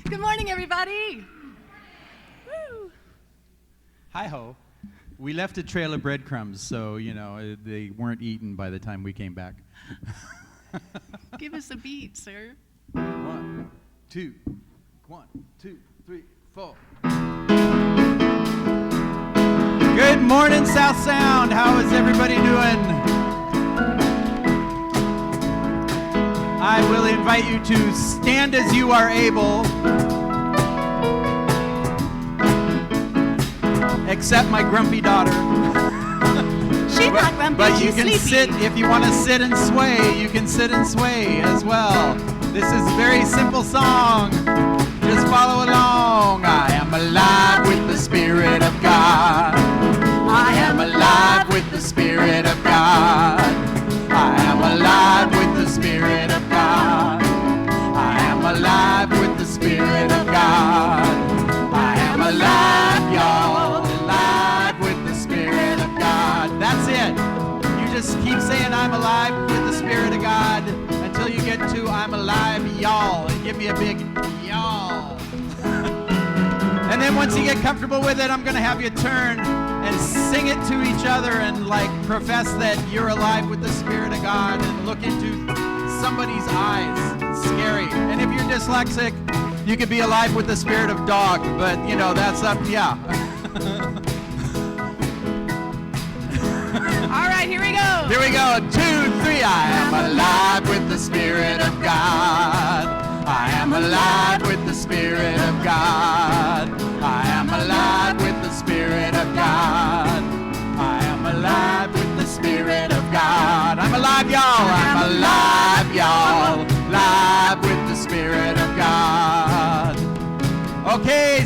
Good morning, everybody. Woo. Hi-ho. We left a trail of breadcrumbs, so, you know, they weren't eaten by the time we came back. Give us a beat, sir. 1, 2, 1, 2, 3, 4. Good morning, South Sound. How is everybody doing? I will invite you to stand as you are able, except my grumpy daughter. She's not grumpy, but she's you can sleepy. sit, if you want to sit and sway, you can sit and sway as well. This is a very simple song. Just follow along. I am alive with the Spirit of God. I am alive with the Spirit of God. I am alive with the Spirit of God. I am alive with the Spirit of God. I am alive, y'all, alive with the Spirit of God. That's it. You just keep saying I'm alive with the Spirit of God until you get to I'm alive, y'all, and give me a big y'all. And then once you get comfortable with it, I'm going to have you turn and sing it to each other and like profess that you're alive with the Spirit of God and look into somebody's eyes. It's scary. And if you're dyslexic, you could be alive with the spirit of dog, but you know, that's up, yeah. All right, here we go. Here we go, 2, 3. I am alive with the Spirit of God. I am alive with the Spirit of God. I am alive with the Spirit of God. I am alive with the Spirit of God. I'm alive, y'all. I'm alive, y'all. Alive with the Spirit of God. Okay,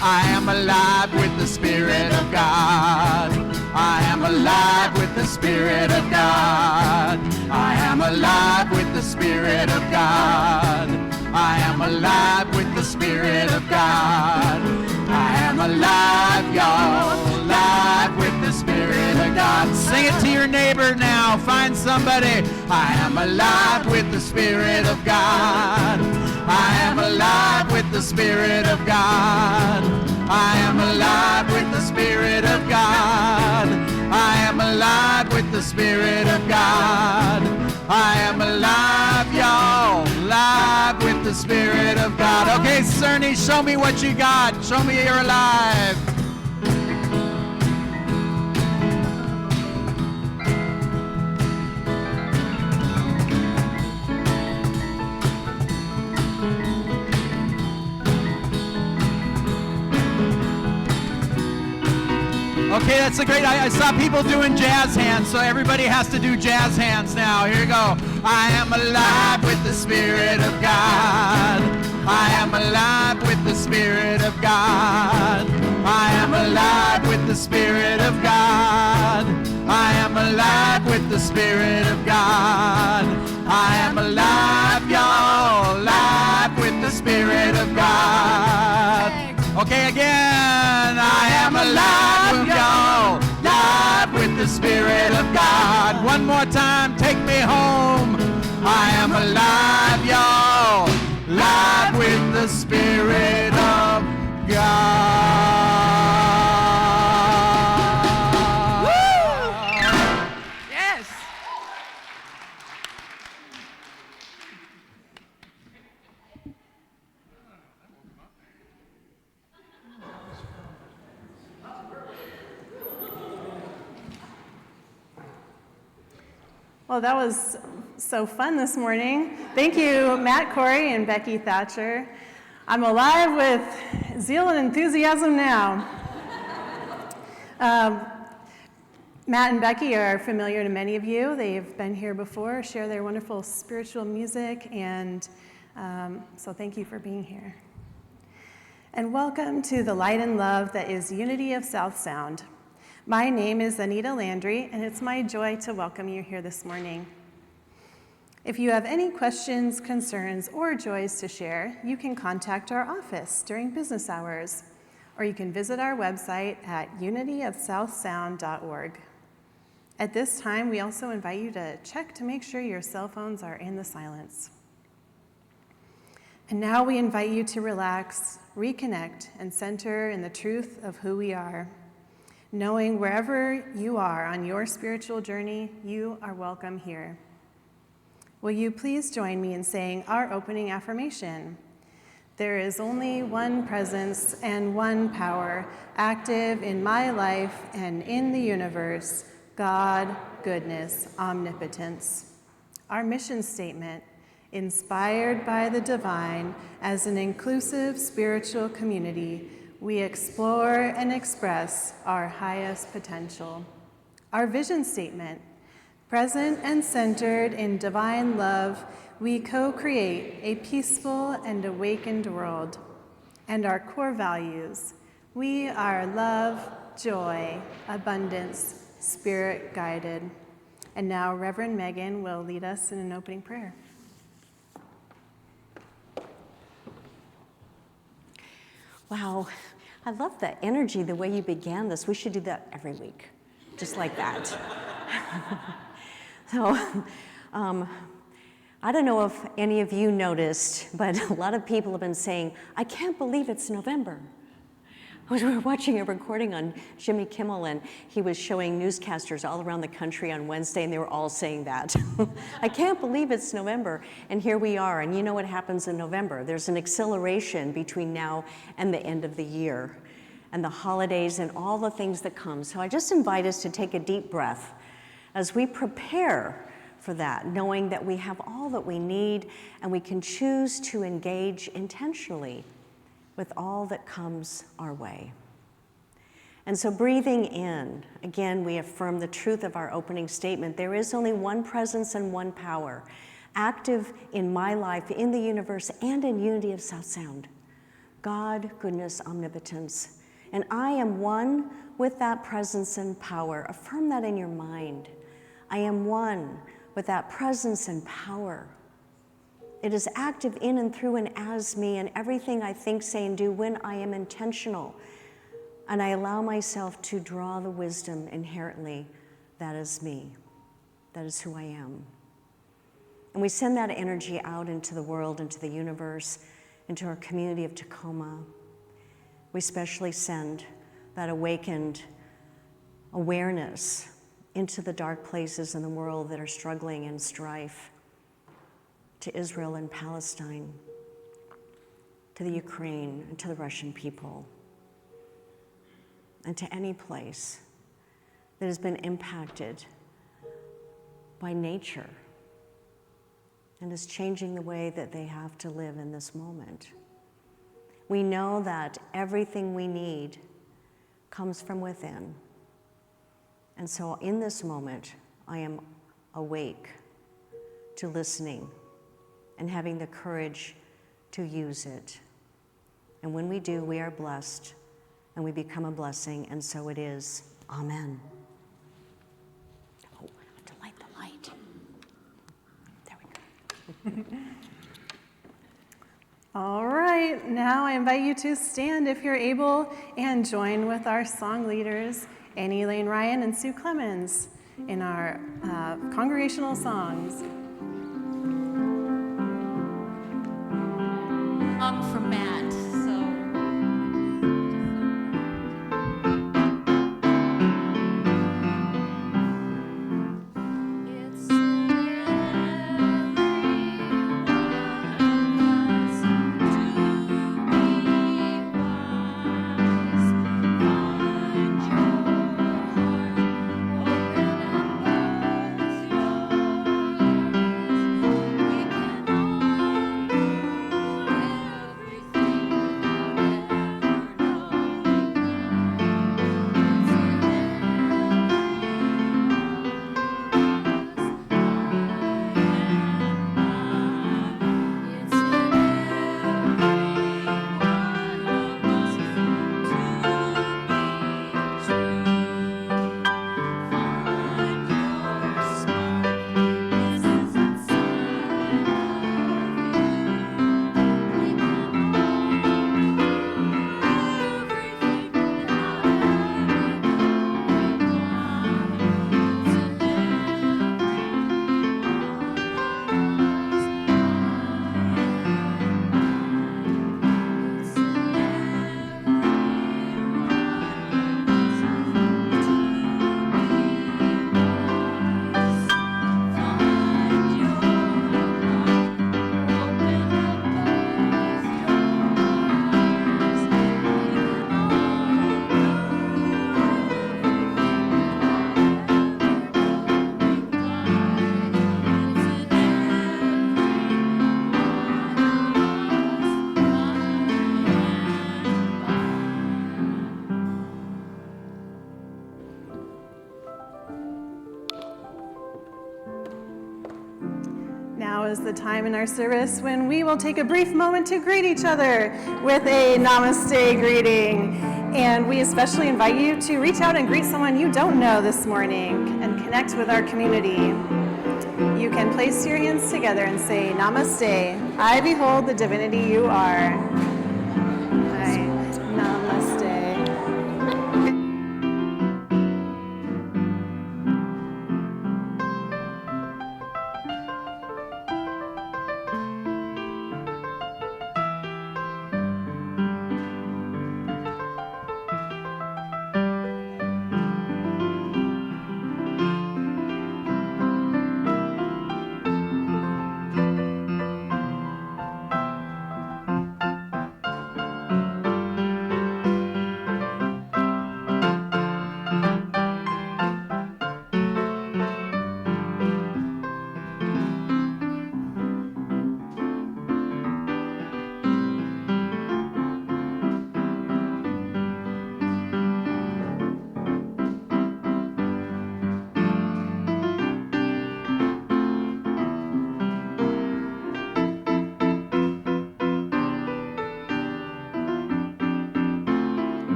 I am alive with the Spirit of God. I am alive with the Spirit of God. I am alive with the Spirit of God. I am alive with the Spirit of God. I am alive, y'all, alive with the Spirit of God. Sing it to your neighbor now. Find somebody. I am alive with the Spirit of God. I am alive with the Spirit of God. I am alive with the Spirit of God. I am alive with the Spirit of God. I am alive, y'all, alive with the Spirit of God. Okay, Cerny, show me what you got. Show me you're alive. Okay, that's a great, I saw people doing jazz hands, so everybody has to do jazz hands now. Here you go. I am alive with the Spirit of God. I am alive with the Spirit of God. I am alive with the Spirit of God. I am alive with the Spirit of God. I am alive, y'all, alive with the Spirit Okay, again. I am alive, y'all. Live with the Spirit of God. One more time, take me home. I am alive, y'all. Live with the Spirit of God. Woo! Yes. Well, that was so fun this morning. Thank you, Matt Corey and Becky Thatcher. I'm alive with zeal and enthusiasm now. Matt and Becky are familiar to many of you. They've been here before, share their wonderful spiritual music, and so thank you for being here. And welcome to the light and love that is Unity of South Sound. My name is Anita Landry, and it's my joy to welcome you here this morning. If you have any questions, concerns, or joys to share, you can contact our office during business hours, or you can visit our website at unityofsouthsound.org. At this time, we also invite you to check to make sure your cell phones are in the silence. And now we invite you to relax, reconnect, and center in the truth of who we are. Knowing wherever you are on your spiritual journey, you are welcome here. Will you please join me in saying our opening affirmation? There is only one presence and one power active in my life and in the universe, God, goodness, omnipotence. Our mission statement, inspired by the divine as an inclusive spiritual community, we explore and express our highest potential. Our vision statement, present and centered in divine love, we co-create a peaceful and awakened world. And our core values, we are love, joy, abundance, spirit guided. And now Reverend Megan will lead us in an opening prayer. Wow, I love the energy, the way you began this. We should do that every week, just like that. So, I don't know if any of you noticed, but a lot of people have been saying, I can't believe it's November. We were watching a recording on Jimmy Kimmel, and he was showing newscasters all around the country on Wednesday, and they were all saying that. I can't believe it's November, and here we are. And you know what happens in November. There's an acceleration between now and the end of the year, and the holidays and all the things that come. So I just invite us to take a deep breath as we prepare for that, knowing that we have all that we need, and we can choose to engage intentionally with all that comes our way. And so breathing in, again, we affirm the truth of our opening statement. There is only one presence and one power, active in my life, in the universe, and in Unity of South Sound. God, goodness, omnipotence. And I am one with that presence and power. Affirm that in your mind. I am one with that presence and power. It is active in and through and as me and everything I think, say, and do when I am intentional. And I allow myself to draw the wisdom inherently that is me. That is who I am. And we send that energy out into the world, into the universe, into our community of Tacoma. We especially send that awakened awareness into the dark places in the world that are struggling in strife, to Israel and Palestine, to the Ukraine and to the Russian people, and to any place that has been impacted by nature and is changing the way that they have to live in this moment. We know that everything we need comes from within. And so in this moment, I am awake to listening and having the courage to use it. And when we do, we are blessed and we become a blessing, and so it is. Amen. Oh, I have to light the light. There we go. All right, now I invite you to stand if you're able and join with our song leaders, Annie Lane Ryan and Sue Clemens, in our congregational songs. From Matt, so. It's Now is the time in our service when we will take a brief moment to greet each other with a namaste greeting. And we especially invite you to reach out and greet someone you don't know this morning and connect with our community. You can place your hands together and say, Namaste, I behold the divinity you are. Namaste.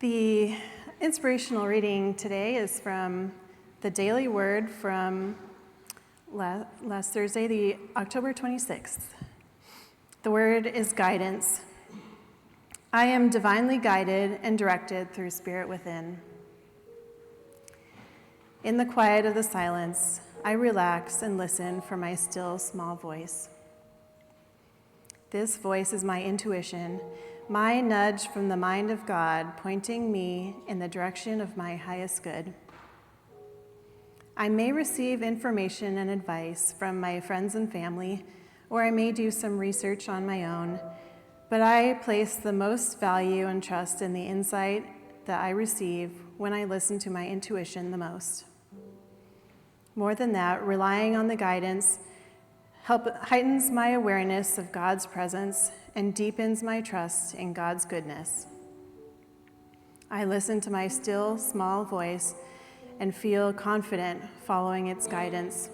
The inspirational reading today is from the Daily Word from last Thursday, the October 26th. The word is guidance. I am divinely guided and directed through Spirit within. In the quiet of the silence, I relax and listen for my still small voice. This voice is my intuition, my nudge from the mind of God, pointing me in the direction of my highest good. I may receive information and advice from my friends and family, or I may do some research on my own, but I place the most value and trust in the insight that I receive when I listen to my intuition the most. More than that, relying on the guidance heightens my awareness of God's presence and deepens my trust in God's goodness. I listen to my still, small voice and feel confident following its guidance.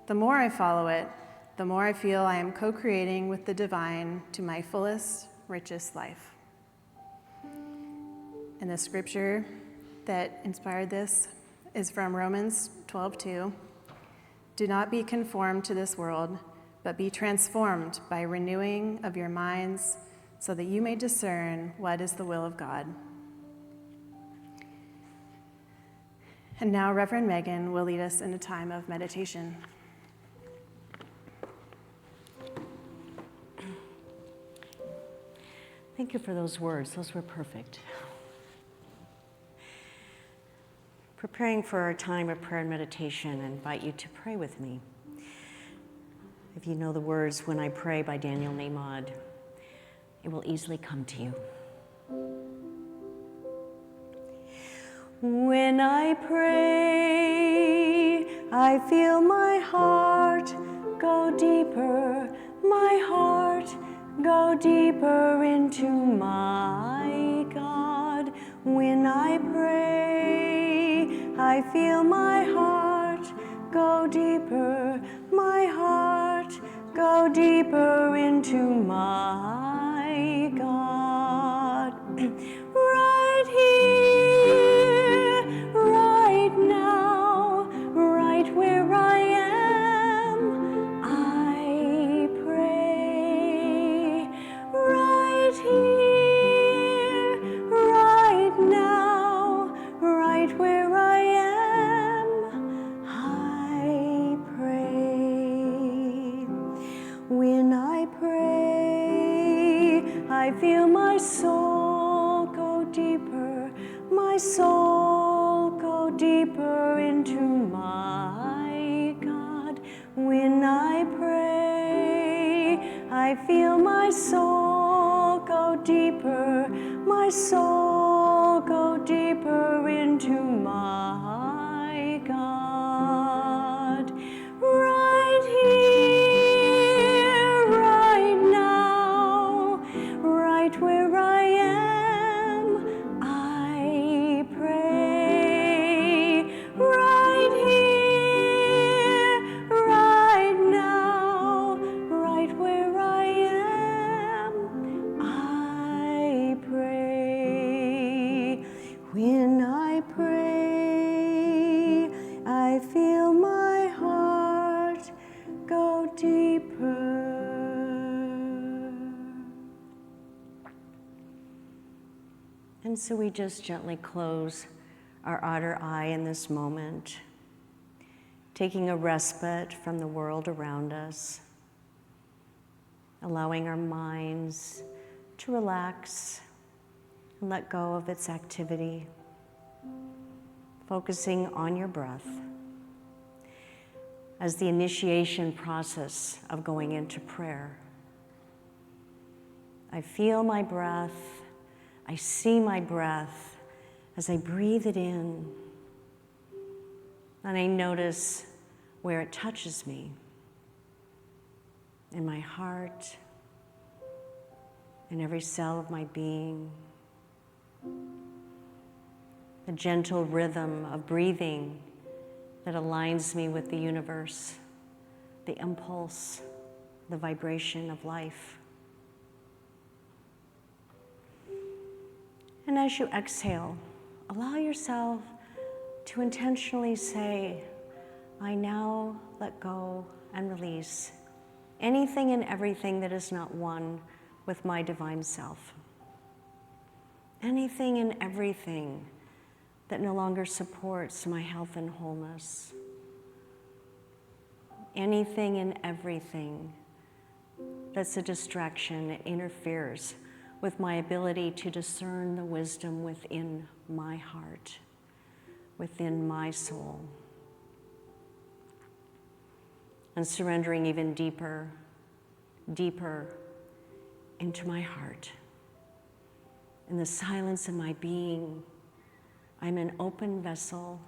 The more I follow it, the more I feel I am co-creating with the divine to my fullest, richest life. And the scripture that inspired this is from Romans 12:2. Do not be conformed to this world, but be transformed by renewing of your minds so that you may discern what is the will of God. And now Reverend Megan will lead us in a time of meditation. Thank you for those words. Those were perfect. Preparing for our time of prayer and meditation, I invite you to pray with me. If you know the words When I Pray by Daniel Nahmod, it will easily come to you. When I pray, I feel my heart go deeper, my heart go deeper into my God. When I pray, I feel my heart go deeper, my heart go deeper into my God. Right here, right now, right where I am, I pray. Right here, right now, right where I am, I pray. When I pray, I feel my soul go deeper, my soul go deeper into my God. When I pray, I feel my soul go deeper, my soul go deeper into my God. Right here, right now, right where I am, I pray. Right here, right now, right where I am, I pray. When I pray, I feel my heart go deeper. And so we just gently close our outer eye in this moment, taking a respite from the world around us, allowing our minds to relax and let go of its activity, focusing on your breath as the initiation process of going into prayer. I feel my breath, I see my breath as I breathe it in, and I notice where it touches me, in my heart, in every cell of my being. The gentle rhythm of breathing that aligns me with the universe, the impulse, the vibration of life. And as you exhale, allow yourself to intentionally say, I now let go and release anything and everything that is not one with my divine self. Anything and everything that no longer supports my health and wholeness. Anything and everything that's a distraction, that interferes with my ability to discern the wisdom within my heart, within my soul. And surrendering even deeper, deeper into my heart. In the silence of my being, I'm an open vessel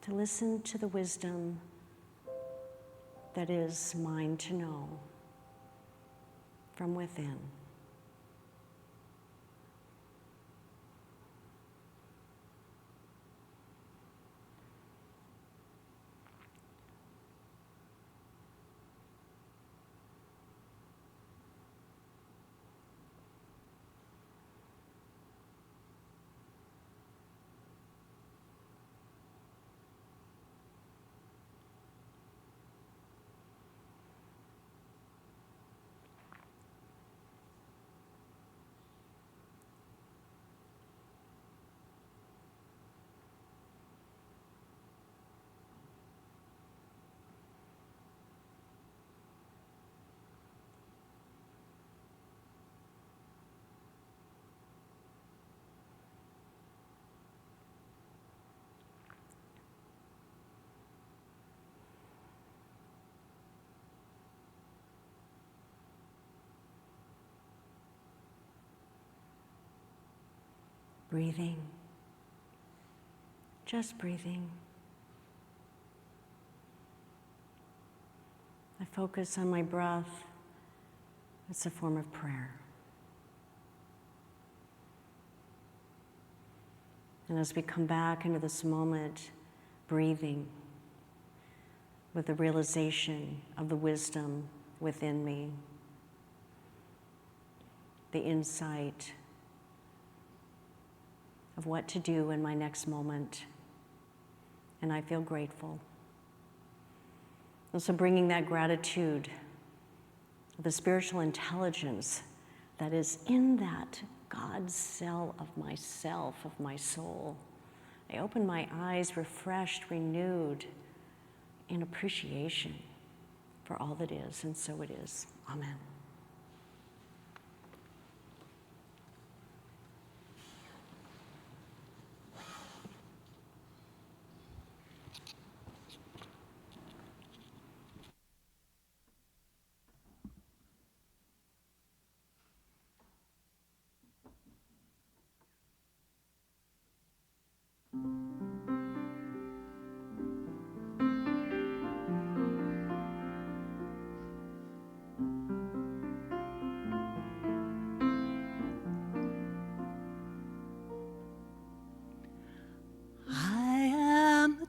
to listen to the wisdom that is mine to know from within. Breathing, just breathing. I focus on my breath. It's a form of prayer. And as we come back into this moment, breathing with the realization of the wisdom within me, the insight of what to do in my next moment, and I feel grateful. And so bringing that gratitude, the spiritual intelligence that is in that God cell of myself, of my soul, I open my eyes refreshed, renewed, in appreciation for all that is, and so it is. Amen.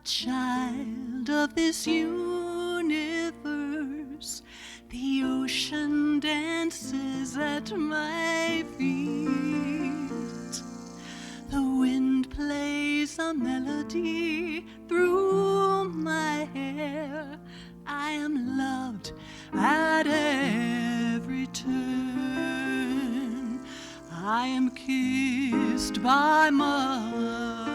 Child of this universe, the ocean dances at my feet. The wind plays a melody through my hair. I am loved at every turn. I am kissed by Mother.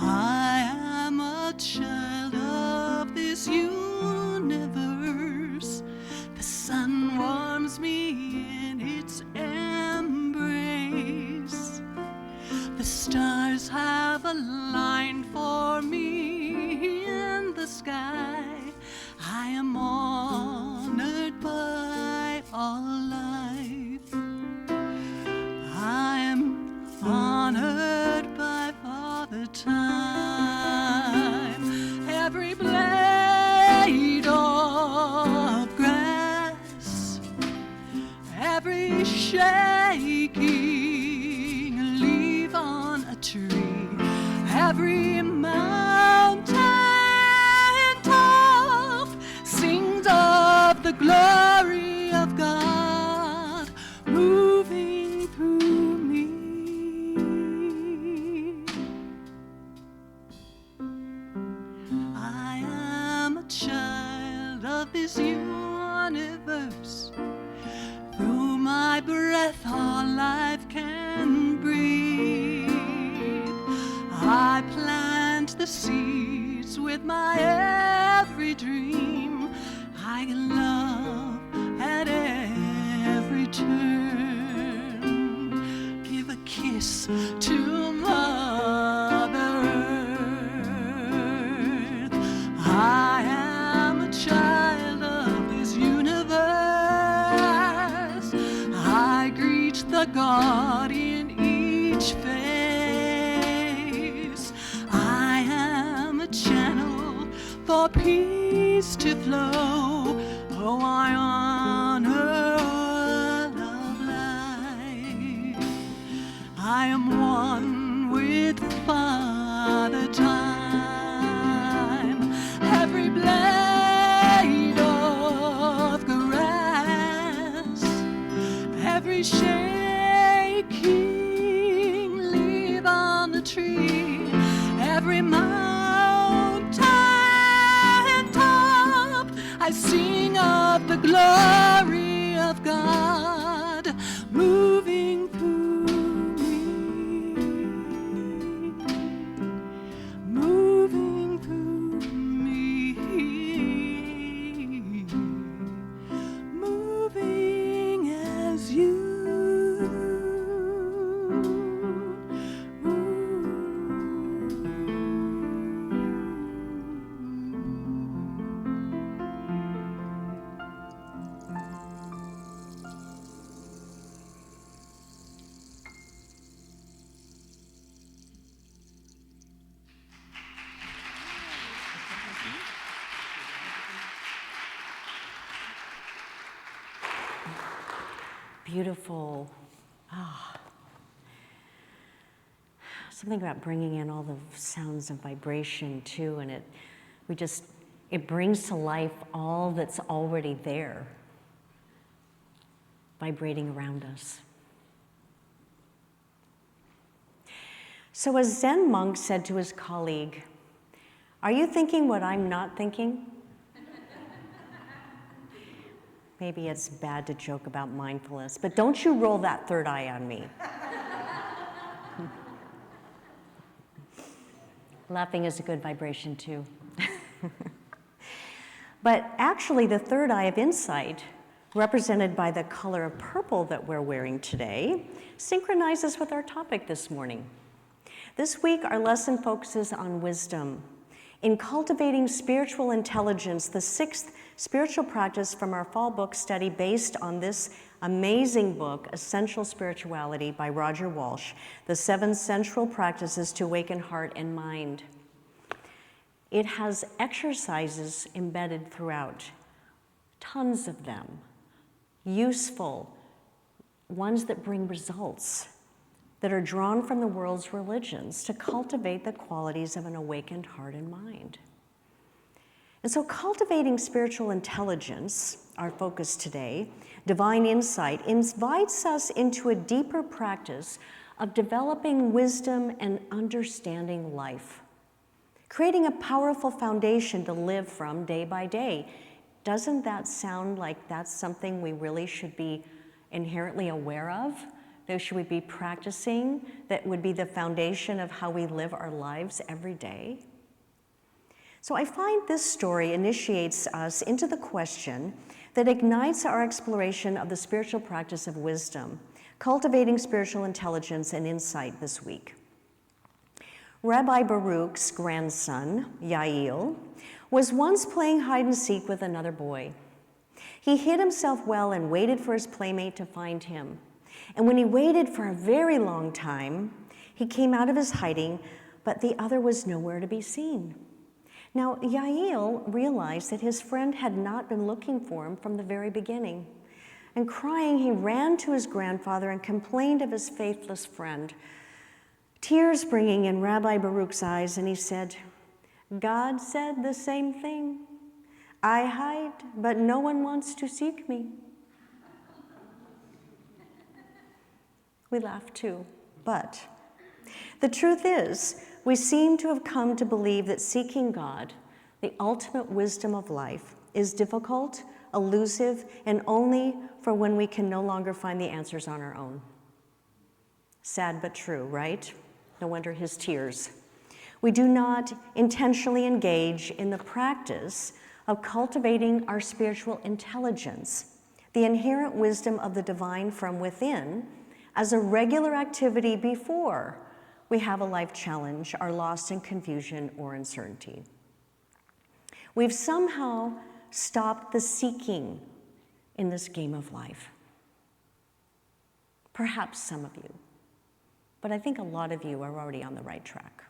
I am a child of this universe. The sun warms me in its embrace. The stars have aligned for me in the sky. I am honored by all life. I am honored by Father Time. Every blade of grass, every shaking leaf on a tree, every mountain top sings of the glory of God. the seas with my every dream. I can love at every turn. Give a kiss to Mother Earth. I am a child of this universe. I greet the God in each face. I am a channel for peace to flow. Oh, I honor love life. I am one with Father Time. Every blade of grass, every shaking leaf on the tree, every mountain top, I sing of the glory of God moving through me, moving through me, moving as you Beautiful. Something about bringing in all the sounds of vibration too, and it brings to life all that's already there, vibrating around us. So a Zen monk said to his colleague, "Are you thinking what I'm not thinking?" Maybe it's bad to joke about mindfulness, but don't you roll that third eye on me. Laughing is a good vibration too. But actually the third eye of insight, represented by the color of purple that we're wearing today, synchronizes with our topic this morning. This week our lesson focuses on wisdom. In cultivating spiritual intelligence, the sixth spiritual practice from our fall book study based on this amazing book, Essential Spirituality by Roger Walsh, the 7 central practices to awaken heart and mind. It has exercises embedded throughout, tons of them, useful, ones that bring results, that are drawn from the world's religions to cultivate the qualities of an awakened heart and mind. And so cultivating spiritual intelligence, our focus today, divine insight, invites us into a deeper practice of developing wisdom and understanding life, creating a powerful foundation to live from day by day. Doesn't that sound like that's something we really should be inherently aware of? That should we be practicing? That would be the foundation of how we live our lives every day? So I find this story initiates us into the question that ignites our exploration of the spiritual practice of wisdom, cultivating spiritual intelligence and insight this week. Rabbi Baruch's grandson, Yael, was once playing hide and seek with another boy. He hid himself well and waited for his playmate to find him. And when he waited for a very long time, he came out of his hiding, but the other was nowhere to be seen. Now, Yael realized that his friend had not been looking for him from the very beginning. And crying, he ran to his grandfather and complained of his faithless friend, tears bringing in Rabbi Baruch's eyes, and he said, "God said the same thing. I hide, but no one wants to seek me." We laugh too, but the truth is, we seem to have come to believe that seeking God, the ultimate wisdom of life, is difficult, elusive, and only for when we can no longer find the answers on our own. Sad but true, right? No wonder his tears. We do not intentionally engage in the practice of cultivating our spiritual intelligence, the inherent wisdom of the divine from within, as a regular activity before we have a life challenge, are lost in confusion or uncertainty. We've somehow stopped the seeking in this game of life. Perhaps some of you, but I think a lot of you are already on the right track.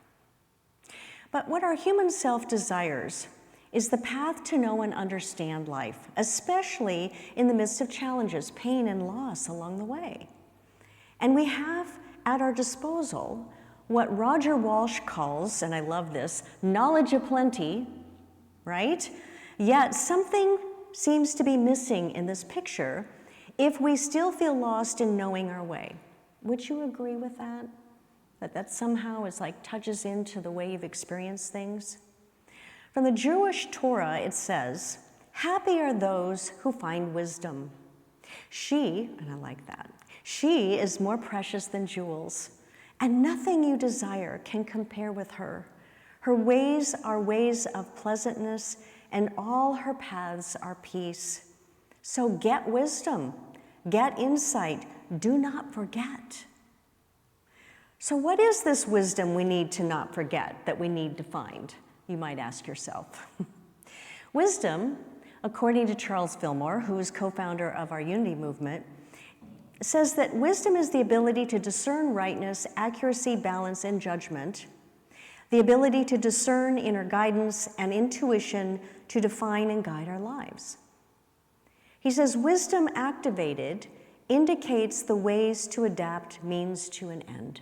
But what our human self desires is the path to know and understand life, especially in the midst of challenges, pain, and loss along the way. And we have at our disposal what Roger Walsh calls, and I love this, knowledge aplenty, right? Yet something seems to be missing in this picture if we still feel lost in knowing our way. Would you agree with that? That somehow is like touches into the way you've experienced things? From the Jewish Torah, it says, "Happy are those who find wisdom. She," and I like that, "she is more precious than jewels, and nothing you desire can compare with her. Her ways are ways of pleasantness, and all her paths are peace. So get wisdom, get insight, do not forget." So what is this wisdom we need to not forget, that we need to find? You might ask yourself. Wisdom, according to Charles Fillmore, who is co-founder of our Unity movement, says that wisdom is the ability to discern rightness, accuracy, balance, and judgment, the ability to discern inner guidance and intuition to define and guide our lives. He says wisdom activated indicates the ways to adapt means to an end.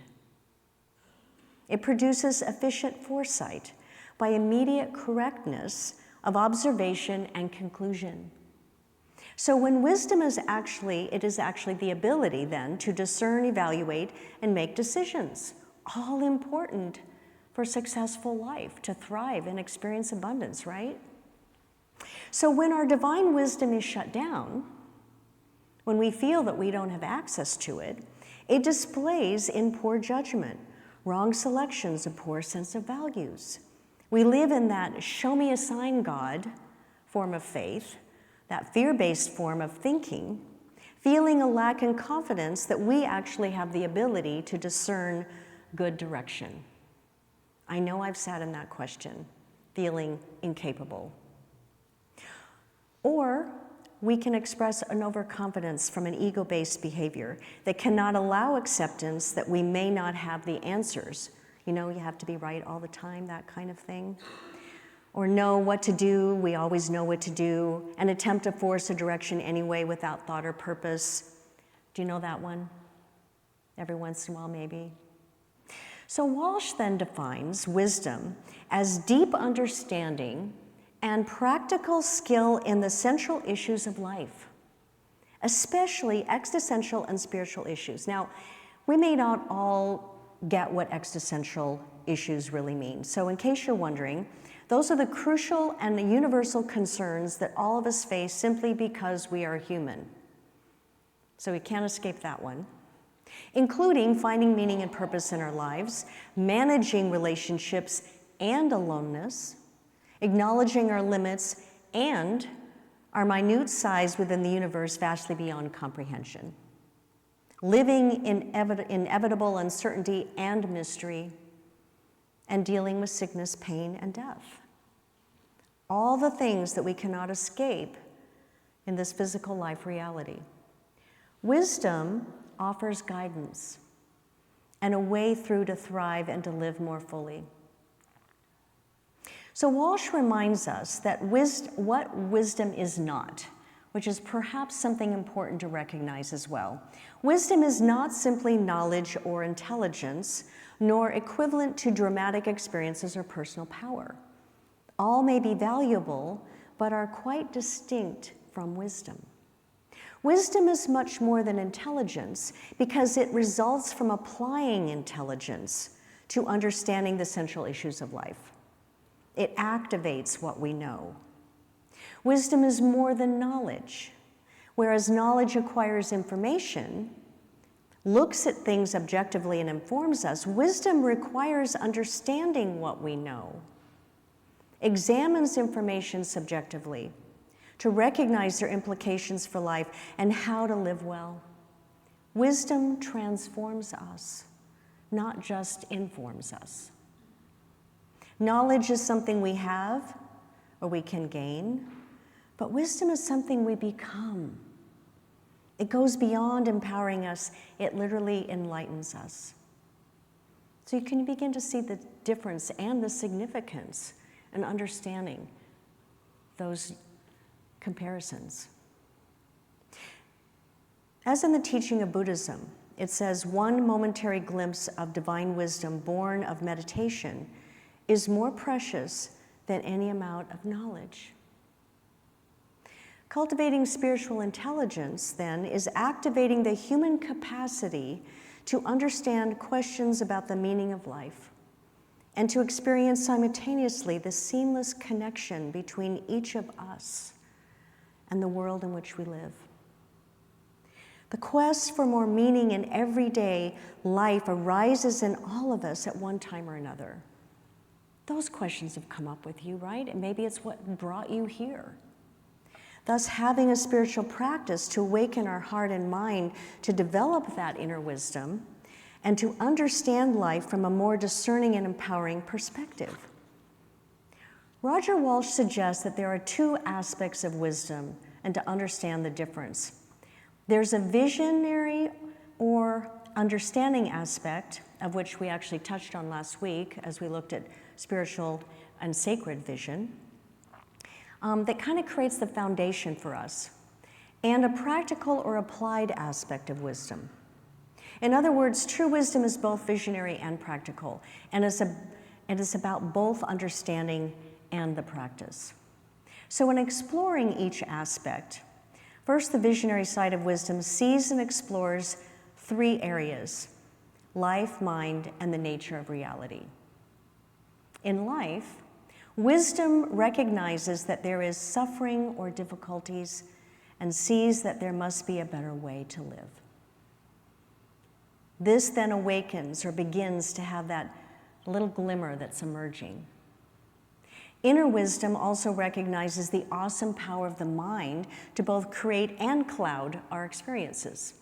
It produces efficient foresight by immediate correctness of observation and conclusion. So when wisdom is actually the ability then to discern, evaluate, and make decisions, all important for successful life, to thrive and experience abundance, right? So when our divine wisdom is shut down, when we feel that we don't have access to it, it displays in poor judgment, wrong selections, a poor sense of values. We live in that show me a sign God form of faith, that fear-based form of thinking, feeling a lack in confidence that we actually have the ability to discern good direction. I know I've sat in that question, feeling incapable. Or we can express an overconfidence from an ego-based behavior that cannot allow acceptance that we may not have the answers. You know, you have to be right all the time, that kind of thing. Or know what to do, we always know what to do, and attempt to force a direction anyway without thought or purpose. Do you know that one? Every once in a while, maybe. So Walsh then defines wisdom as deep understanding and practical skill in the central issues of life, especially existential and spiritual issues. Now, we may not all get what existential issues really mean. So in case you're wondering, those are the crucial and the universal concerns that all of us face simply because we are human. So we can't escape that one, including finding meaning and purpose in our lives, managing relationships and aloneness, acknowledging our limits and our minute size within the universe vastly beyond comprehension, living in inevitable uncertainty and mystery, and dealing with sickness, pain, and death. All the things that we cannot escape in this physical life reality. Wisdom offers guidance and a way through to thrive and to live more fully. So Walsh reminds us that what wisdom is not, which is perhaps something important to recognize as well. Wisdom is not simply knowledge or intelligence, nor equivalent to dramatic experiences or personal power. All may be valuable, but are quite distinct from wisdom. Wisdom is much more than intelligence because it results from applying intelligence to understanding the central issues of life. It activates what we know. Wisdom is more than knowledge. Whereas knowledge acquires information, looks at things objectively and informs us. Wisdom requires understanding what we know, examines information subjectively to recognize their implications for life and how to live well. Wisdom transforms us, not just informs us. Knowledge is something we have or we can gain, but wisdom is something we become. It goes beyond empowering us, it literally enlightens us. So you can begin to see the difference and the significance in understanding those comparisons. As in the teaching of Buddhism, it says one momentary glimpse of divine wisdom born of meditation is more precious than any amount of knowledge. Cultivating spiritual intelligence, then, is activating the human capacity to understand questions about the meaning of life and to experience simultaneously the seamless connection between each of us and the world in which we live. The quest for more meaning in everyday life arises in all of us at one time or another. Those questions have come up with you, right? And maybe it's what brought you here. Thus, having a spiritual practice to awaken our heart and mind to develop that inner wisdom and to understand life from a more discerning and empowering perspective. Roger Walsh suggests that there are two aspects of wisdom and to understand the difference. There's a visionary or understanding aspect, of which we actually touched on last week as we looked at spiritual and sacred vision, that kind of creates the foundation for us, and a practical or applied aspect of wisdom. In other words, true wisdom is both visionary and practical, and it is about both understanding and the practice. So in exploring each aspect, first, the visionary side of wisdom sees and explores three areas: life, mind, and the nature of reality. In life, wisdom recognizes that there is suffering or difficulties and sees that there must be a better way to live. This then awakens or begins to have that little glimmer that's emerging. Inner wisdom also recognizes the awesome power of the mind to both create and cloud our experiences.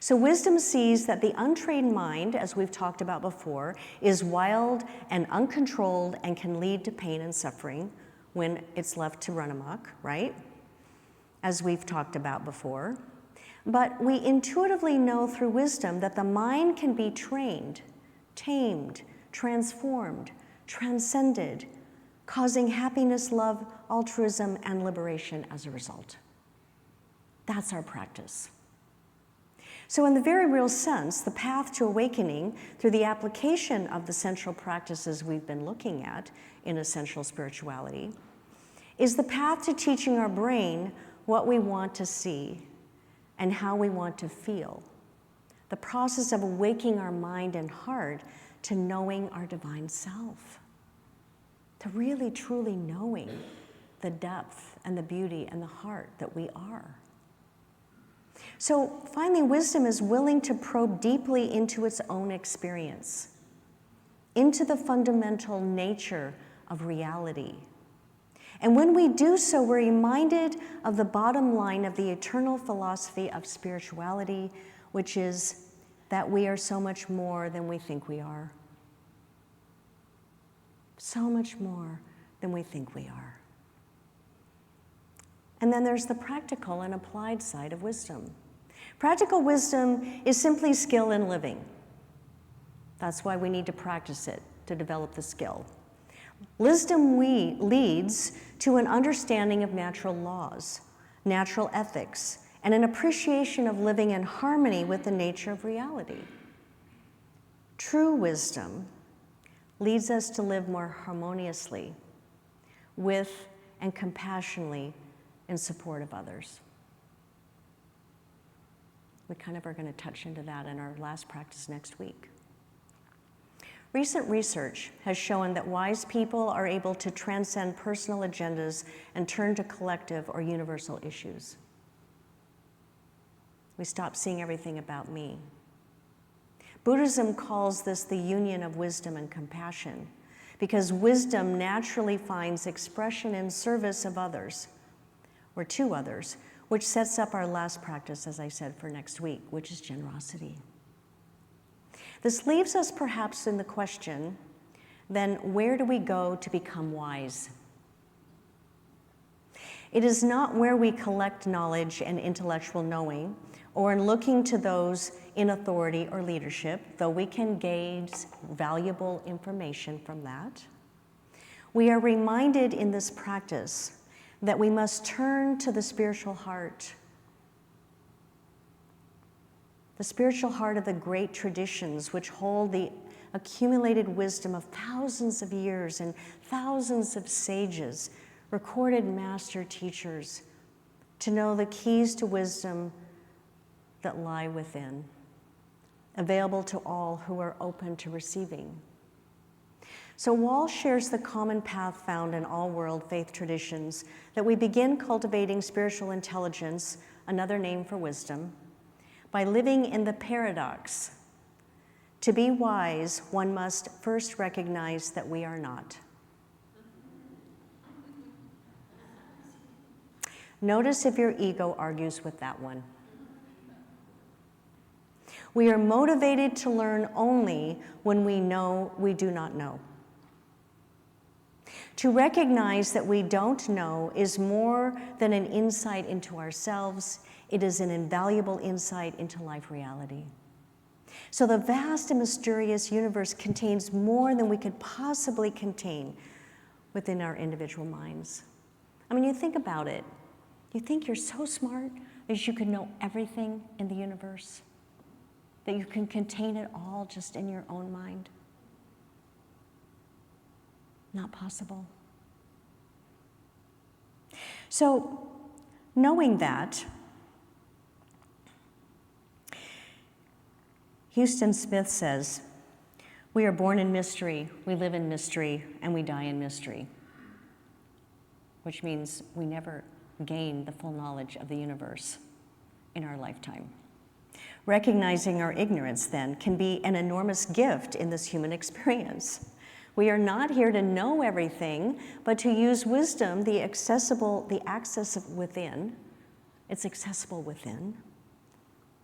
So wisdom sees that the untrained mind, as we've talked about before, is wild and uncontrolled and can lead to pain and suffering when it's left to run amok, right? As we've talked about before. But we intuitively know through wisdom that the mind can be trained, tamed, transformed, transcended, causing happiness, love, altruism, and liberation as a result. That's our practice. So in the very real sense, the path to awakening through the application of the central practices we've been looking at in essential spirituality is the path to teaching our brain what we want to see and how we want to feel. The process of awakening our mind and heart to knowing our divine self, to really truly knowing the depth and the beauty and the heart that we are. So finally, wisdom is willing to probe deeply into its own experience, into the fundamental nature of reality. And when we do so, we're reminded of the bottom line of the eternal philosophy of spirituality, which is that we are so much more than we think we are. So much more than we think we are. And then there's the practical and applied side of wisdom. Practical wisdom is simply skill in living. That's why we need to practice it, to develop the skill. Wisdom leads to an understanding of natural laws, natural ethics, and an appreciation of living in harmony with the nature of reality. True wisdom leads us to live more harmoniously with and compassionately in support of others. We kind of are going to touch into that in our last practice next week. Recent research has shown that wise people are able to transcend personal agendas and turn to collective or universal issues. We stop seeing everything about me Buddhism calls this the union of wisdom and compassion, because wisdom naturally finds expression in service of others, or to others, which sets up our last practice, as I said, for next week, which is generosity. This leaves us perhaps in the question, then where do we go to become wise? It is not where we collect knowledge and intellectual knowing, or in looking to those in authority or leadership, though we can gain valuable information from that. We are reminded in this practice that we must turn to the spiritual heart of the great traditions which hold the accumulated wisdom of thousands of years and thousands of sages, recorded master teachers, to know the keys to wisdom that lie within, available to all who are open to receiving. So Walsh shares the common path found in all world faith traditions, that we begin cultivating spiritual intelligence, another name for wisdom, by living in the paradox. To be wise, one must first recognize that we are not. Notice if your ego argues with that one. We are motivated to learn only when we know we do not know. To recognize that we don't know is more than an insight into ourselves. It is an invaluable insight into life reality. So the vast and mysterious universe contains more than we could possibly contain within our individual minds. I mean, you think about it. You think you're so smart that you can know everything in the universe? That you can contain it all just in your own mind? Not possible. So, knowing that, Houston Smith says, we are born in mystery, we live in mystery, and we die in mystery. Which means we never gain the full knowledge of the universe in our lifetime. Recognizing our ignorance, then, can be an enormous gift in this human experience. We are not here to know everything, but to use wisdom, the access within. It's accessible within,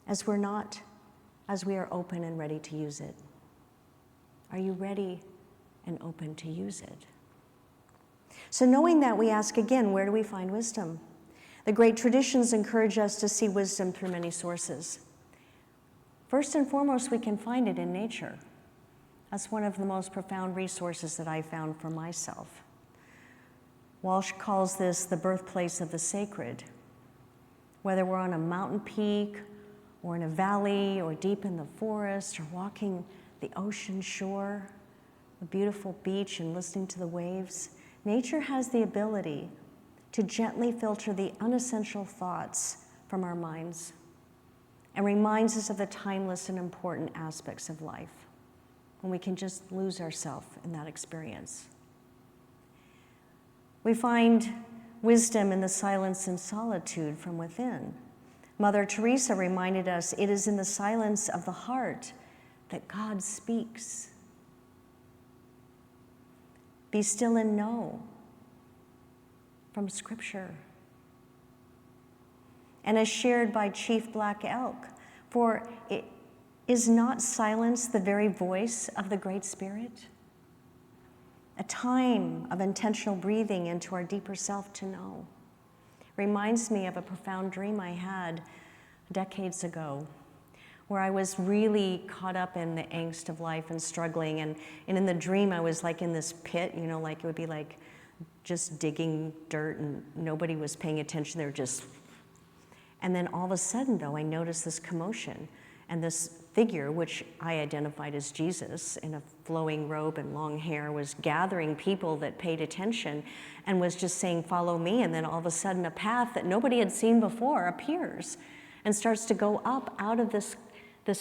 as we are open and ready to use it. Are you ready and open to use it? So knowing that, we ask again, where do we find wisdom? The great traditions encourage us to see wisdom through many sources. First and foremost, we can find it in nature. That's one of the most profound resources that I found for myself. Walsh calls this the birthplace of the sacred. Whether we're on a mountain peak, or in a valley, or deep in the forest, or walking the ocean shore, a beautiful beach, and listening to the waves, nature has the ability to gently filter the unessential thoughts from our minds and reminds us of the timeless and important aspects of life when we can just lose ourselves in that experience. We find wisdom in the silence and solitude from within. Mother Teresa reminded us it is in the silence of the heart that God speaks. Be still and know from Scripture. And as shared by Chief Black Elk, for it is not silence the very voice of the Great Spirit? A time of intentional breathing into our deeper self to know. Reminds me of a profound dream I had decades ago, where I was really caught up in the angst of life and struggling. And in the dream, I was like in this pit, like it would be like just digging dirt and nobody was paying attention. They were just, and then all of a sudden though, I noticed this commotion and this figure, which I identified as Jesus in a flowing robe and long hair, was gathering people that paid attention and was just saying, follow me. And then all of a sudden a path that nobody had seen before appears and starts to go up out of this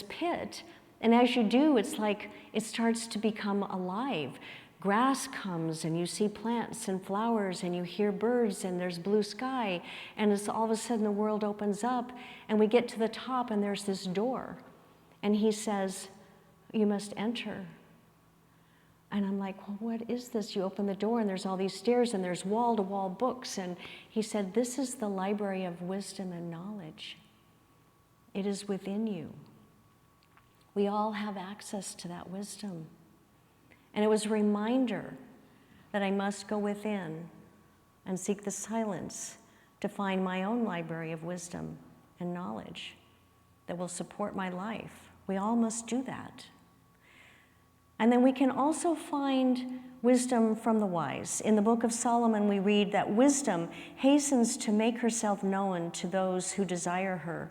pit. And as you do, it's like it starts to become alive. Grass comes and you see plants and flowers and you hear birds and there's blue sky. And it's all of a sudden the world opens up and we get to the top and there's this door. And he says, you must enter. And I'm like, well, what is this? You open the door and there's all these stairs and there's wall-to-wall books. And he said, this is the library of wisdom and knowledge. It is within you. We all have access to that wisdom. And it was a reminder that I must go within and seek the silence to find my own library of wisdom and knowledge that will support my life. We all must do that. And then we can also find wisdom from the wise. In the book of Solomon, we read that wisdom hastens to make herself known to those who desire her.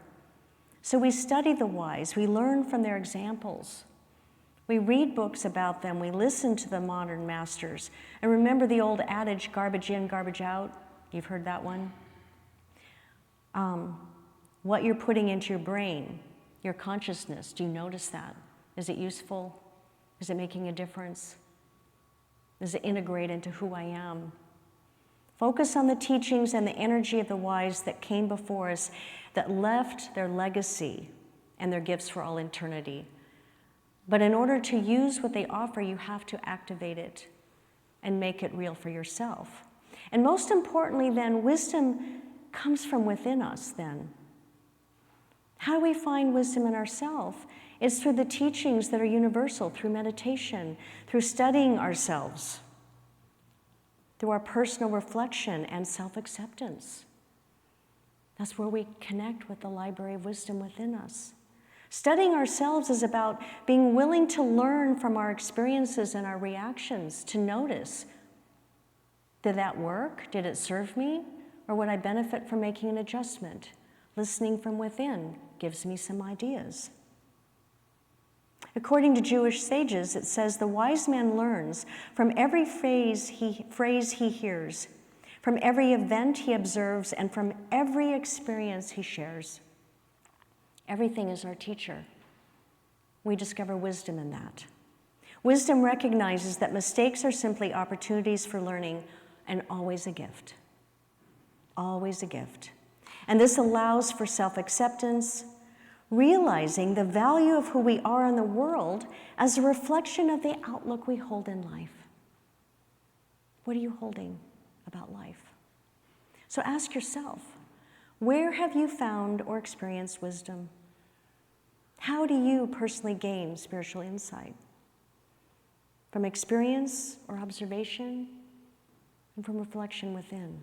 So we study the wise, we learn from their examples. We read books about them, we listen to the modern masters. And remember the old adage, garbage in, garbage out? You've heard that one? What you're putting into your brain, your consciousness, do you notice that? Is it useful? Is it making a difference? Does it integrate into who I am? Focus on the teachings and the energy of the wise that came before us, that left their legacy and their gifts for all eternity. But in order to use what they offer, you have to activate it and make it real for yourself. And most importantly then, wisdom comes from within us then. How do we find wisdom in ourselves? It's through the teachings that are universal, through meditation, through studying ourselves, through our personal reflection and self-acceptance. That's where we connect with the library of wisdom within us. Studying ourselves is about being willing to learn from our experiences and our reactions, to notice, did that work? Did it serve me? Or would I benefit from making an adjustment? Listening from within gives me some ideas. According to Jewish sages, it says the wise man learns from every phrase he hears, from every event he observes, and from every experience he shares. Everything is our teacher. We discover wisdom in that. Wisdom recognizes that mistakes are simply opportunities for learning and always a gift. Always a gift. And this allows for self-acceptance, realizing the value of who we are in the world as a reflection of the outlook we hold in life. What are you holding about life? So ask yourself, where have you found or experienced wisdom? How do you personally gain spiritual insight? From experience or observation, and from reflection within.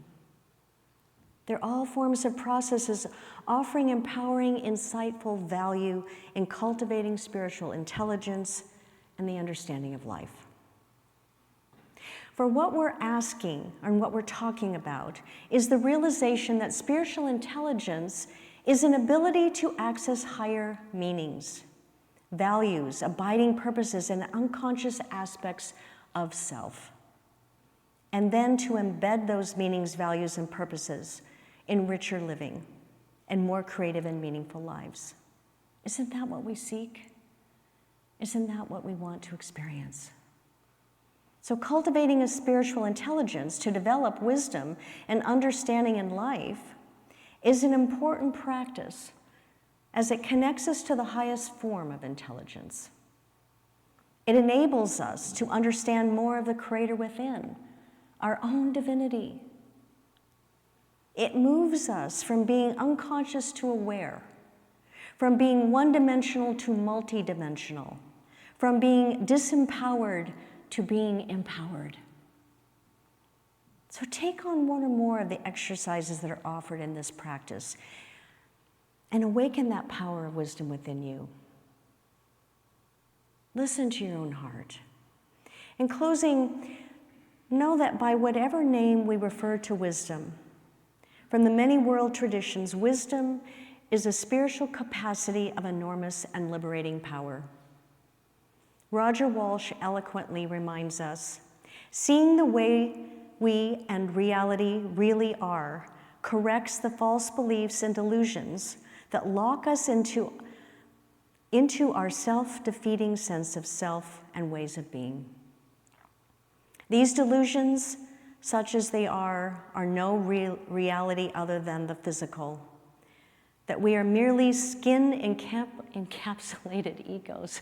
They're all forms of processes offering empowering, insightful value in cultivating spiritual intelligence and the understanding of life. For what we're asking and what we're talking about is the realization that spiritual intelligence is an ability to access higher meanings, values, abiding purposes, and unconscious aspects of self, and then to embed those meanings, values, and purposes in richer living and more creative and meaningful lives. Isn't that what we seek? Isn't that what we want to experience? So cultivating a spiritual intelligence to develop wisdom and understanding in life is an important practice as it connects us to the highest form of intelligence. It enables us to understand more of the Creator within, our own divinity. It moves us from being unconscious to aware, from being one-dimensional to multi-dimensional, from being disempowered to being empowered. So take on one or more of the exercises that are offered in this practice and awaken that power of wisdom within you. Listen to your own heart. In closing, know that by whatever name we refer to wisdom, from the many world traditions, wisdom is a spiritual capacity of enormous and liberating power. Roger Walsh eloquently reminds us, seeing the way we and reality really are corrects the false beliefs and delusions that lock us into our self-defeating sense of self and ways of being. These delusions, such as they are no real reality other than the physical, that we are merely skin-encapsulated egos.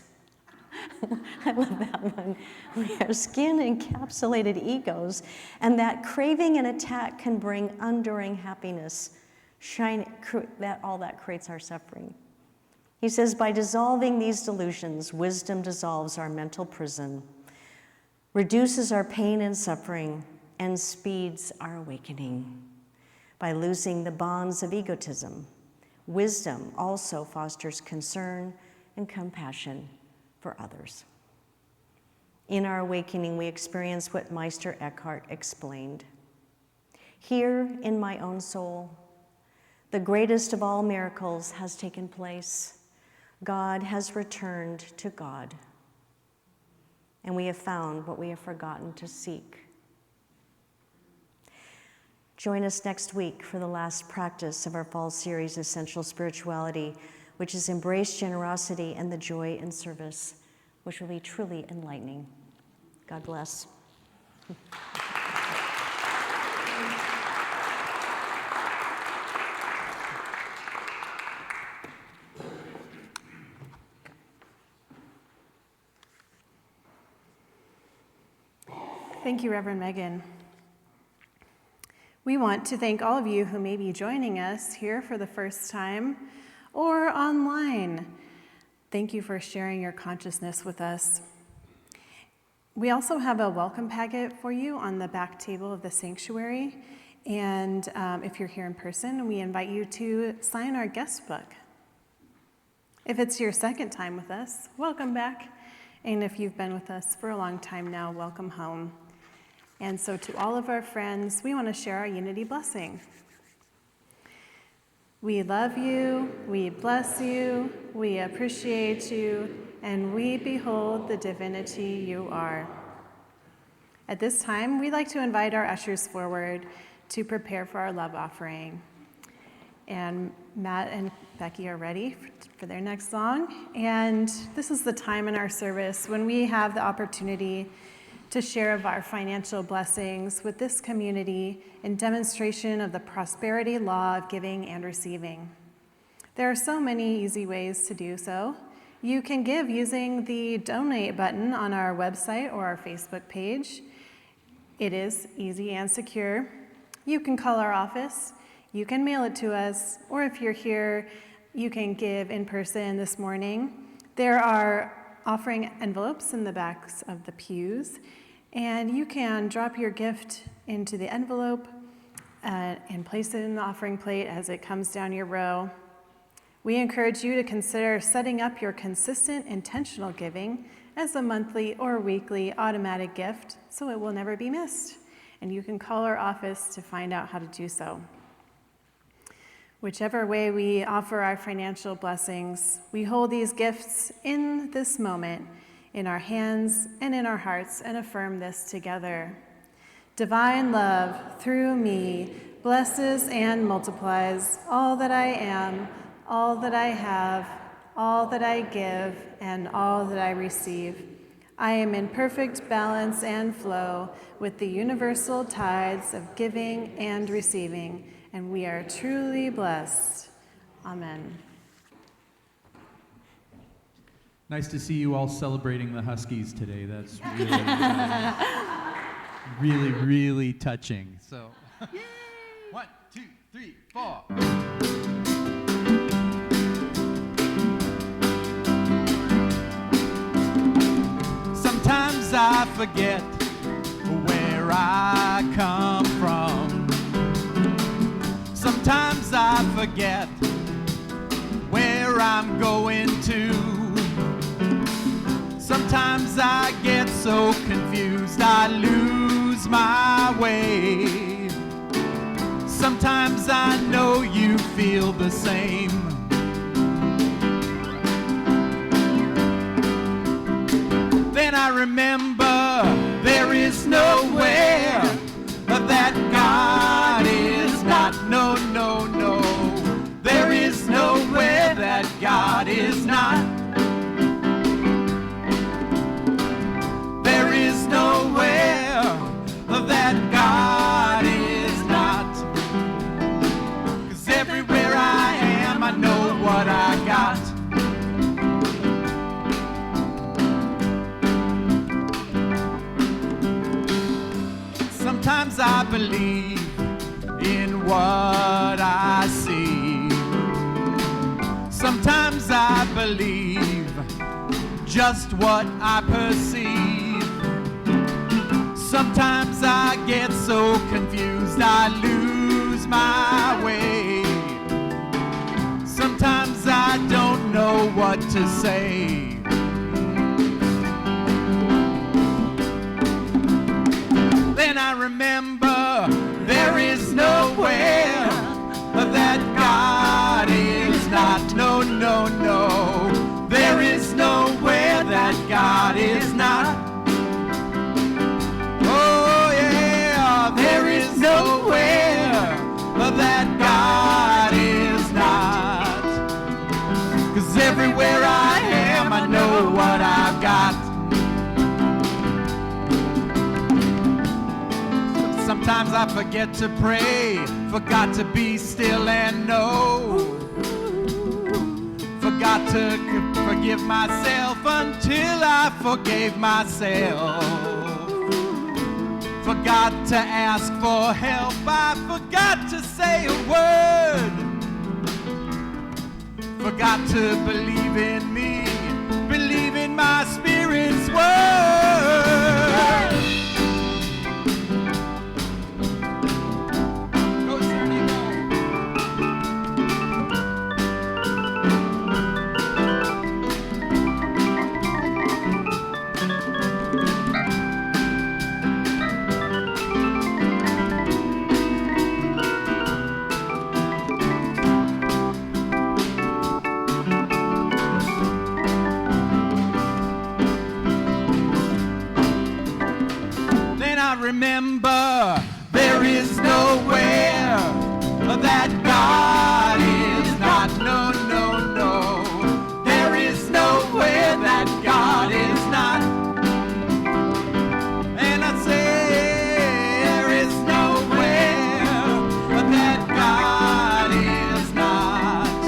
I love that one. We are skin-encapsulated egos, and that craving and attack can bring unduring happiness. All that creates our suffering. He says, by dissolving these delusions, wisdom dissolves our mental prison, reduces our pain and suffering, and speeds our awakening. By losing the bonds of egotism, wisdom also fosters concern and compassion for others. In our awakening, we experience what Meister Eckhart explained. Here in my own soul, the greatest of all miracles has taken place. God has returned to God, and we have found what we have forgotten to seek. Join us next week for the last practice of our fall series, Essential Spirituality, which is embrace generosity and the joy in service, which will be truly enlightening. God bless. Thank you, Reverend Megan. We want to thank all of you who may be joining us here for the first time or online. Thank you for sharing your consciousness with us. We also have a welcome packet for you on the back table of the sanctuary. And if you're here in person, we invite you to sign our guest book. If it's your second time with us, welcome back. And if you've been with us for a long time now, welcome home. And so to all of our friends, we want to share our unity blessing. We love you, we bless you, we appreciate you, and we behold the divinity you are. At this time, we'd like to invite our ushers forward to prepare for our love offering. And Matt and Becky are ready for their next song. And this is the time in our service when we have the opportunity to share of our financial blessings with this community in demonstration of the prosperity law of giving and receiving. There are so many easy ways to do so. You can give using the donate button on our website or our Facebook page. It is easy and secure. You can call our office, you can mail it to us, or if you're here, you can give in person this morning. There are offering envelopes in the backs of the pews, and you can drop your gift into the envelope and place it in the offering plate as it comes down your row. We encourage you to consider setting up your consistent intentional giving as a monthly or weekly automatic gift so it will never be missed. And you can call our office to find out how to do so. Whichever way we offer our financial blessings, we hold these gifts in this moment, in our hands and in our hearts, and affirm this together. Divine love, through me, blesses and multiplies all that I am, all that I have, all that I give, and all that I receive. I am in perfect balance and flow with the universal tides of giving and receiving, and we are truly blessed. Amen. Nice to see you all celebrating the Huskies today. That's really, really touching. So, 1, 2, 3, 4. Sometimes I forget where I come from. Sometimes I forget where I'm going to. Sometimes I get so confused I lose my way. Sometimes I know you feel the same. Then I remember there is nowhere that God is not. No, no, no. There is nowhere that God is not. There is nowhere that God is not. 'Cause everywhere I am, I know what I got. Sometimes I believe in what I see. Sometimes I believe just what I perceive. Sometimes I get so confused I lose my way. Sometimes I don't know what to say. Then I remember there is nowhere that God is not. No, no, no. There is nowhere that God is not. Oh yeah, there is nowhere that God is not. 'Cause everywhere I am, I know what I've got. Sometimes I forget to pray, forgot to be still and know. Forgot to forgive myself until I forgave myself. Forgot to ask for help, I forgot to say a word. Forgot to believe in me, believe in my spirit's word. Go, Journey, go. Remember, there is nowhere that God is not. No, no, no. There is nowhere that God is not. And I say, there is nowhere that God is not.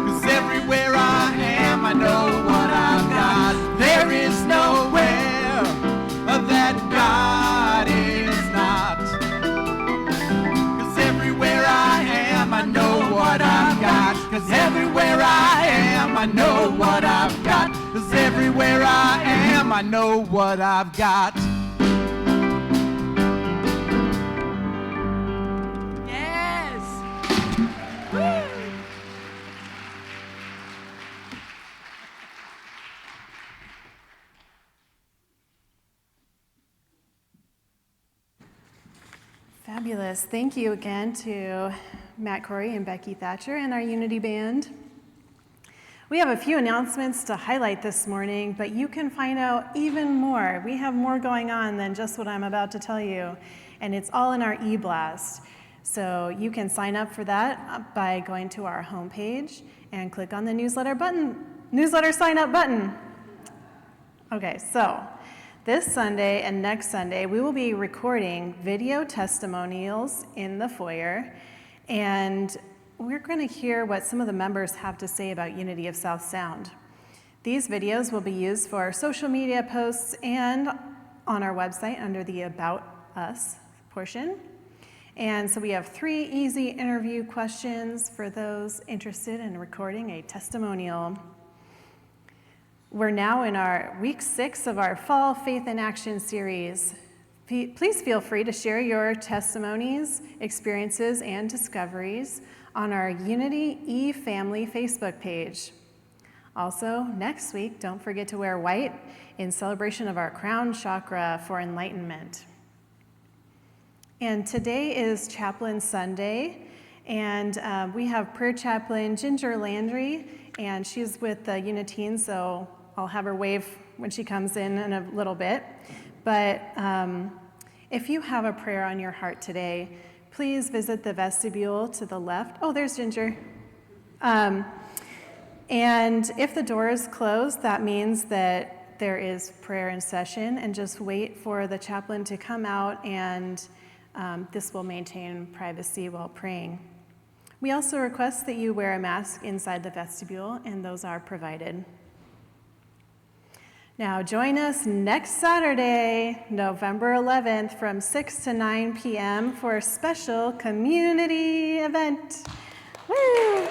'Cause everywhere I am, I know what I've got. There is nowhere that God is not. 'Cause everywhere I am, I know what I've got. 'Cause everywhere I am, I know what I've got. 'Cause everywhere I am, I know what I've got. Yes. Woo. Fabulous. Thank you again to Matt Corey and Becky Thatcher and our Unity Band. We have a few announcements to highlight this morning, but you can find out even more. We have more going on than just what I'm about to tell you, and it's all in our e-blast. So you can sign up for that by going to our homepage and click on the newsletter sign up button. Okay, so this Sunday and next Sunday, we will be recording video testimonials in the foyer, and we're going to hear what some of the members have to say about Unity of South Sound. These videos will be used for social media posts and on our website under the About Us portion. And so we have 3 easy interview questions for those interested in recording a testimonial. We're now in our week 6 of our Fall Faith in Action series. Please feel free to share your testimonies, experiences, and discoveries on our Unity eFamily Facebook page. Also, next week, don't forget to wear white in celebration of our crown chakra for enlightenment. And today is Chaplain Sunday, and we have prayer chaplain Ginger Landry, and she's with the Uniteens, so I'll have her wave when she comes in a little bit. But if you have a prayer on your heart today, please visit the vestibule to the left. Oh, there's Ginger. And if the door is closed, that means that there is prayer in session, and just wait for the chaplain to come out, and this will maintain privacy while praying. We also request that you wear a mask inside the vestibule, and those are provided. Now join us next Saturday, November 11th from 6 to 9 p.m. for a special community event. Woo!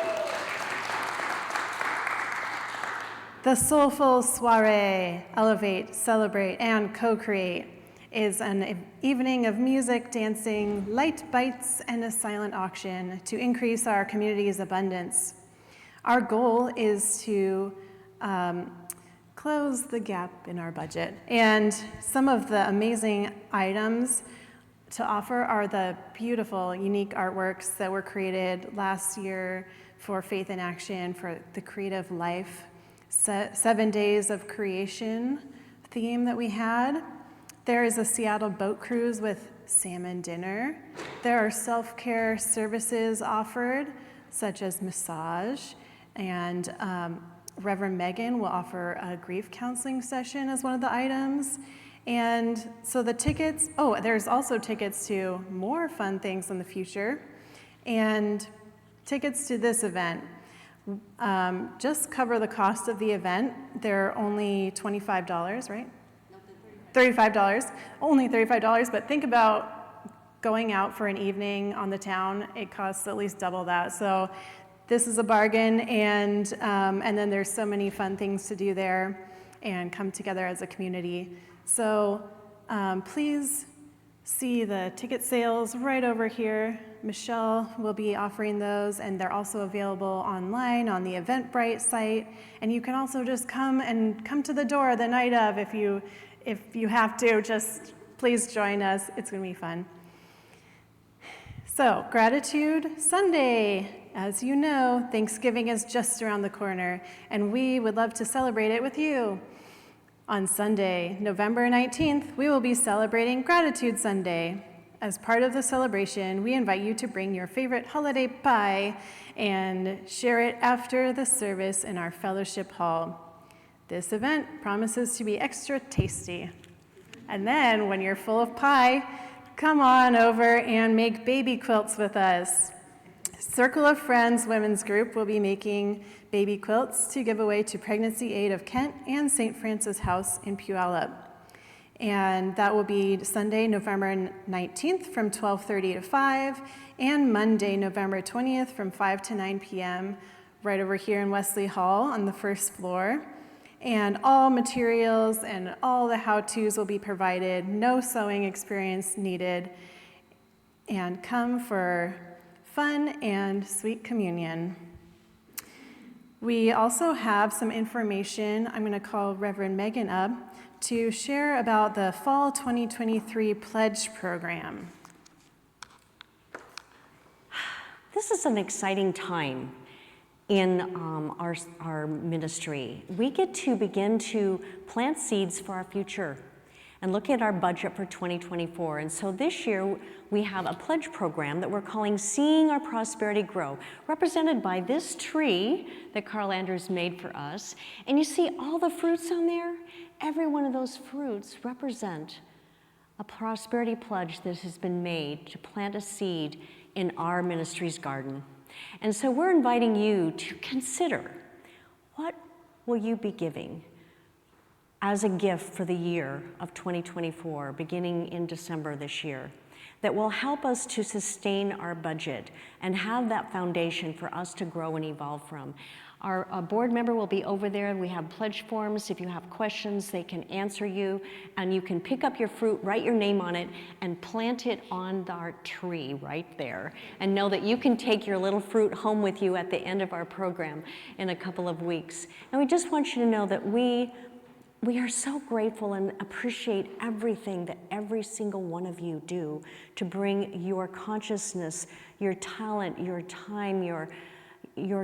The Soulful Soiree, Elevate, Celebrate, and Co-Create is an evening of music, dancing, light bites, and a silent auction to increase our community's abundance. Our goal is to close the gap in our budget. And some of the amazing items to offer are the beautiful, unique artworks that were created last year for Faith in Action, for the Creative Life 7 days of creation theme that we had. There is a Seattle boat cruise with salmon dinner. There are self-care services offered, such as massage, and Reverend Megan will offer a grief counseling session as one of the items. And so the tickets, there's also tickets to more fun things in the future. And tickets to this event just cover the cost of the event. They're only $25, right? $35, only $35, but think about going out for an evening on the town. It costs at least double that. So this is a bargain, and then there's so many fun things to do there and come together as a community. So please see the ticket sales right over here. Michelle will be offering those, and they're also available online on the Eventbrite site. And you can also just come to the door the night of if you have to. Just please join us. It's going to be fun. So, Gratitude Sunday. As you know, Thanksgiving is just around the corner, and we would love to celebrate it with you. On Sunday, November 19th, we will be celebrating Gratitude Sunday. As part of the celebration, we invite you to bring your favorite holiday pie and share it after the service in our fellowship hall. This event promises to be extra tasty. And then, when you're full of pie, come on over and make baby quilts with us. Circle of Friends Women's Group will be making baby quilts to give away to Pregnancy Aid of Kent and St. Francis House in Puyallup. And that will be Sunday, November 19th from 12:30 to 5, and Monday, November 20th from 5 to 9 p.m. right over here in Wesley Hall on the first floor. And all materials and all the how-tos will be provided, no sewing experience needed, and come for fun and sweet communion. We also have some information. I'm going to call Reverend Megan up to share about the Fall 2023 Pledge Program. This is an exciting time in our ministry. We get to begin to plant seeds for our future and look at our budget for 2024. And so this year, we have a pledge program that we're calling Seeing Our Prosperity Grow, represented by this tree that Carl Anders made for us. And you see all the fruits on there? Every one of those fruits represent a prosperity pledge that has been made to plant a seed in our ministry's garden. And so we're inviting you to consider, what will you be giving as a gift for the year of 2024, beginning in December this year, that will help us to sustain our budget and have that foundation for us to grow and evolve from. Our board member will be over there. We have pledge forms. If you have questions, they can answer you, and you can pick up your fruit, write your name on it, and plant it on our tree right there. And know that you can take your little fruit home with you at the end of our program in a couple of weeks. And we just want you to know that we are so grateful and appreciate everything that every single one of you do to bring your consciousness, your talent, your time, your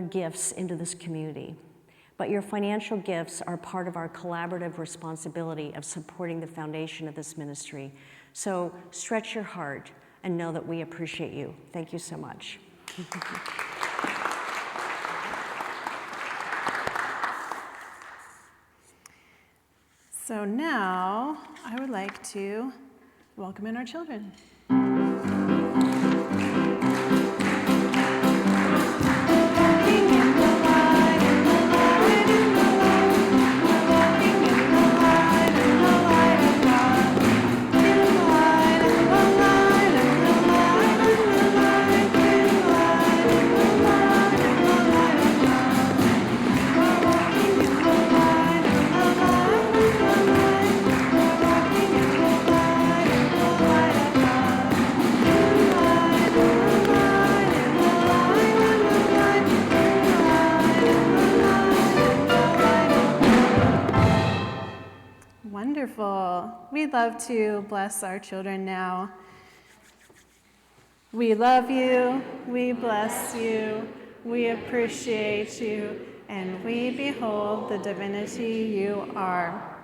gifts into this community. But your financial gifts are part of our collaborative responsibility of supporting the foundation of this ministry. So stretch your heart and know that we appreciate you. Thank you so much. So now I would like to welcome in our children. Walking in the light, in the light, in the light, walking in the light. we'd love to bless our children now. We love you, we bless you, we appreciate you, and we behold the divinity you are.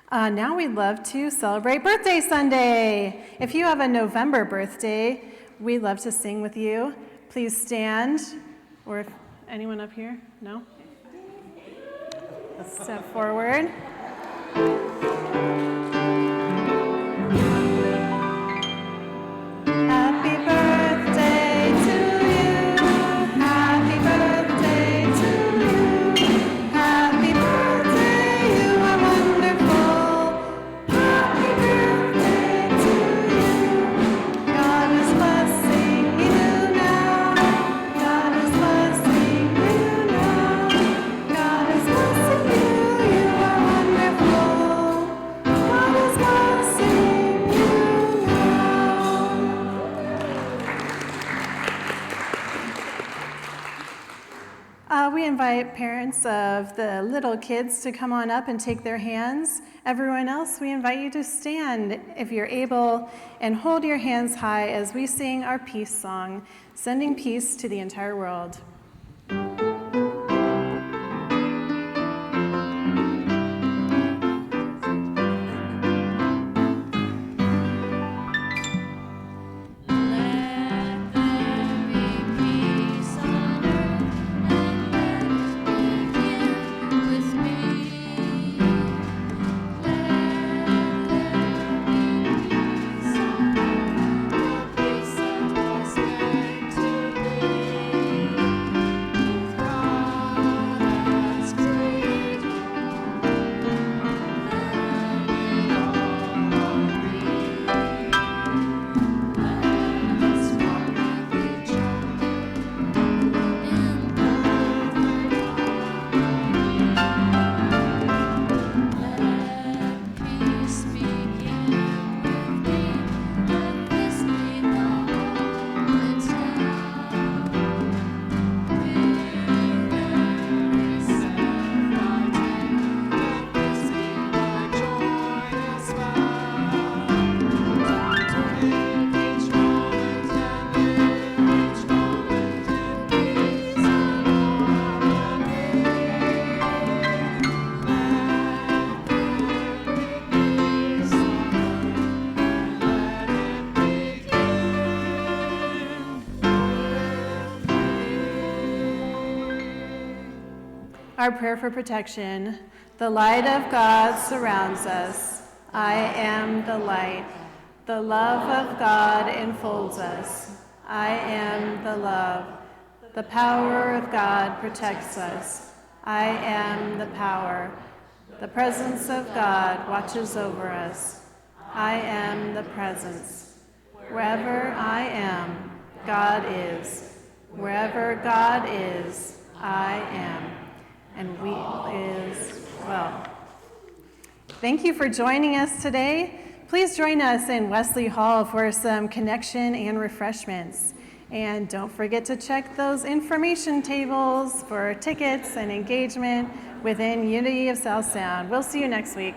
Now we'd love to celebrate Birthday Sunday. If you have a November birthday, we'd love to sing with you. Please stand, or if anyone up here? No? Step forward. Happy birthday to you. Happy birthday to you. Happy birthday, you are wonderful. Happy birthday to you. God is blessing you now. God is blessing you now. God is blessing you. You are wonderful. God is blessing you now. We invite parents of the little kids to come on up and take their hands. Everyone else, we invite you to stand if you're able and hold your hands high as we sing our peace song, sending peace to the entire world. Our prayer for protection. The light of God surrounds us. I am the light. The love of God enfolds us. I am the love. The power of God protects us. I am the power. The presence of God watches over us. I am the presence. Wherever I am, God is. Wherever God is, I am. And we is well. Thank you for joining us today. Please join us in Wesley Hall for some connection and refreshments. And don't forget to check those information tables for tickets and engagement within Unity of South Sound. We'll see you next week.